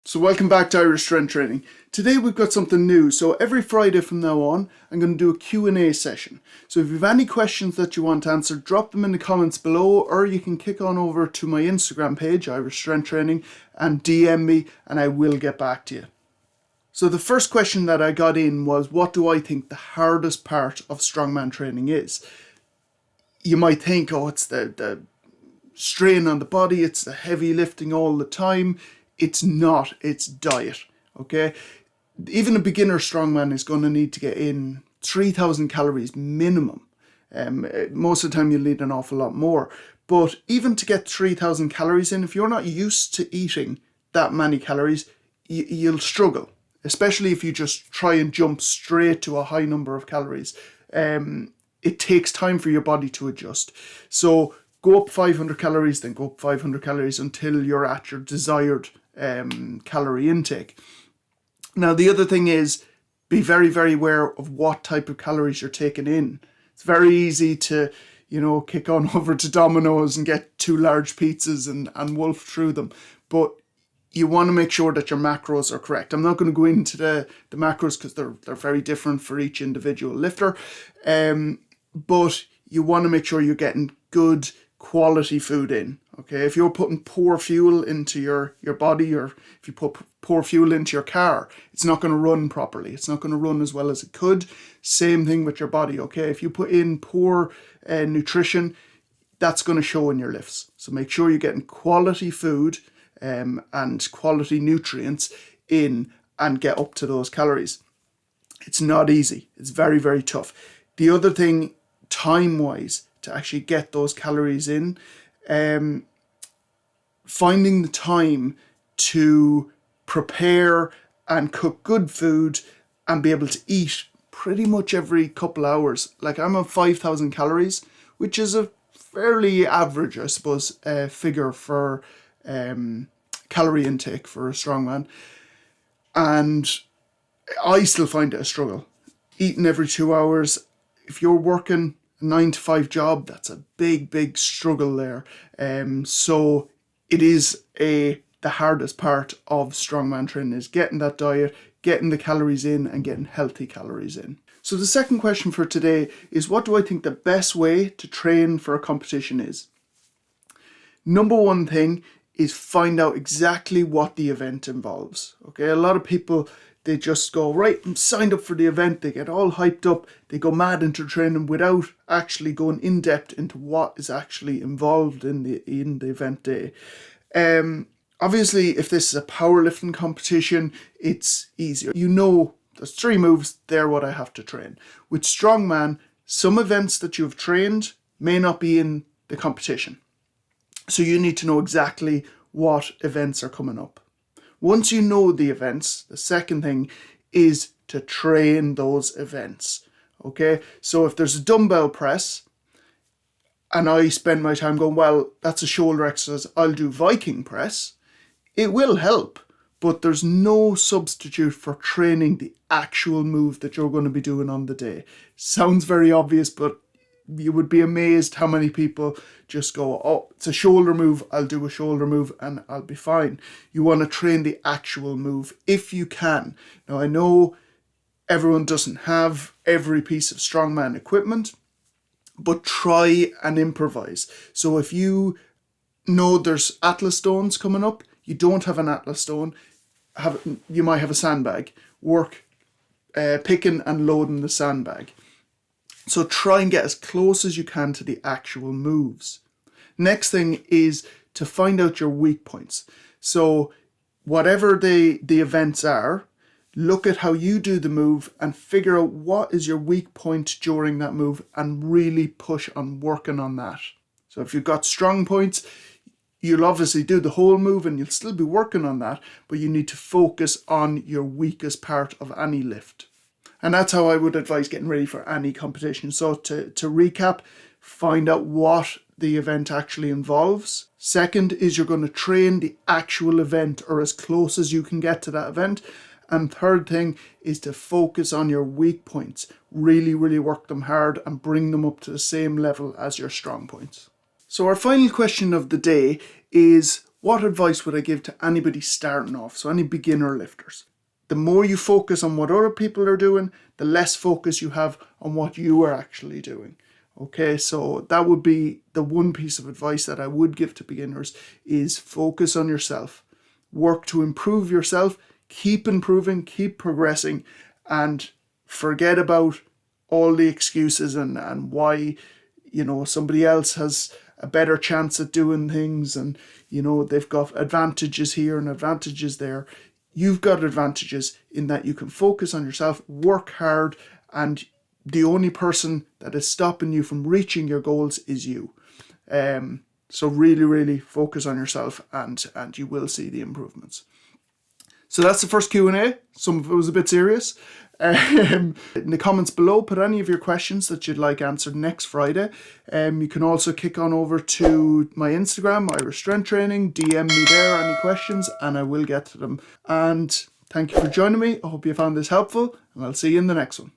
So welcome back to Irish Strength Training. Today we've got something new. So every Friday from now on, I'm going to do a Q&A session. So if you have any questions that you want answered, drop them in the comments below, or you can kick on over to my Instagram page, Irish Strength Training, and DM me and I will get back to you. So the first question that I got in was, what do I think the hardest part of strongman training is? You might think, oh, it's the strain on the body, it's the heavy lifting all the time. It's not, it's diet, okay? Even a beginner strongman is going to need to get in 3,000 calories minimum. Most of the time you'll need an awful lot more. But even to get 3,000 calories in, if you're not used to eating that many calories, you'll struggle. Especially if you just try and jump straight to a high number of calories. It takes time for your body to adjust. So go up 500 calories, then go up 500 calories until you're at your desired calorie intake. Now, the other thing is, be very, very aware of what type of calories you're taking in. It's very easy to, kick on over to Domino's and get 2 large pizzas and wolf through them. But you want to make sure that your macros are correct. I'm not going to go into the macros because they're very different for each individual lifter. But you want to make sure you're getting good quality food in. Okay, if you're putting poor fuel into your body, or if you put poor fuel into your car, it's not going to run properly. It's not going to run as well as it could. Same thing with your body, okay? If you put in poor nutrition, that's going to show in your lifts. So make sure you're getting quality food and quality nutrients in and get up to those calories. It's not easy. It's very, very tough. The other thing, time-wise, to actually get those calories in, finding the time to prepare and cook good food and be able to eat pretty much every couple hours. Like, I'm on 5,000 calories, which is a fairly average, I suppose, figure for calorie intake for a strongman. And I still find it a struggle. Eating every 2 hours, if you're working a 9-to-5 job, that's a big, big struggle there. So it is the hardest part of strongman training, is getting that diet, getting the calories in and getting healthy calories in. So the second question for today is, what do I think the best way to train for a competition is? Number one thing is find out exactly what the event involves. Okay, a lot of people, they just go, right, I'm signed up for the event. They get all hyped up. They go mad into training without actually going in depth into what is actually involved in the event day. Obviously, if this is a powerlifting competition, it's easier. There's 3 moves, they're what I have to train. With strongman, some events that you've trained may not be in the competition. So you need to know exactly what events are coming up. Once you know the events, the second thing is to train those events. Okay, so if there's a dumbbell press and I spend my time going, well, that's a shoulder exercise, I'll do Viking press, it will help, but there's no substitute for training the actual move that you're going to be doing on the day. Sounds very obvious, but you would be amazed how many people just go, oh, it's a shoulder move, I'll do a shoulder move and I'll be fine. You want to train the actual move if you can. Now, I know everyone doesn't have every piece of strongman equipment, but try and improvise. So if you know there's Atlas stones coming up, you don't have an Atlas stone, you might have a sandbag. Work picking and loading the sandbag. So try and get as close as you can to the actual moves. Next thing is to find out your weak points. So whatever the events are, look at how you do the move and figure out what is your weak point during that move and really push on working on that. So if you've got strong points, you'll obviously do the whole move and you'll still be working on that, but you need to focus on your weakest part of any lift. And that's how I would advise getting ready for any competition. So to recap, find out what the event actually involves. Second is you're going to train the actual event or as close as you can get to that event. And third thing is to focus on your weak points. Really, really work them hard and bring them up to the same level as your strong points. So our final question of the day is, what advice would I give to anybody starting off? So any beginner lifters. The more you focus on what other people are doing, the less focus you have on what you are actually doing. Okay, so that would be the one piece of advice that I would give to beginners is focus on yourself. Work to improve yourself, keep improving, keep progressing, and forget about all the excuses and why, somebody else has a better chance at doing things and, they've got advantages here and advantages there. You've got advantages in that you can focus on yourself, work hard, and the only person that is stopping you from reaching your goals is you. So really, really focus on yourself and you will see the improvements. So that's the first Q&A. Some of it was a bit serious. In the comments below, put any of your questions that you'd like answered next Friday. You can also kick on over to my Instagram, Irish Strength Training, DM me there any questions and I will get to them. And thank you for joining me. I hope you found this helpful and I'll see you in the next one.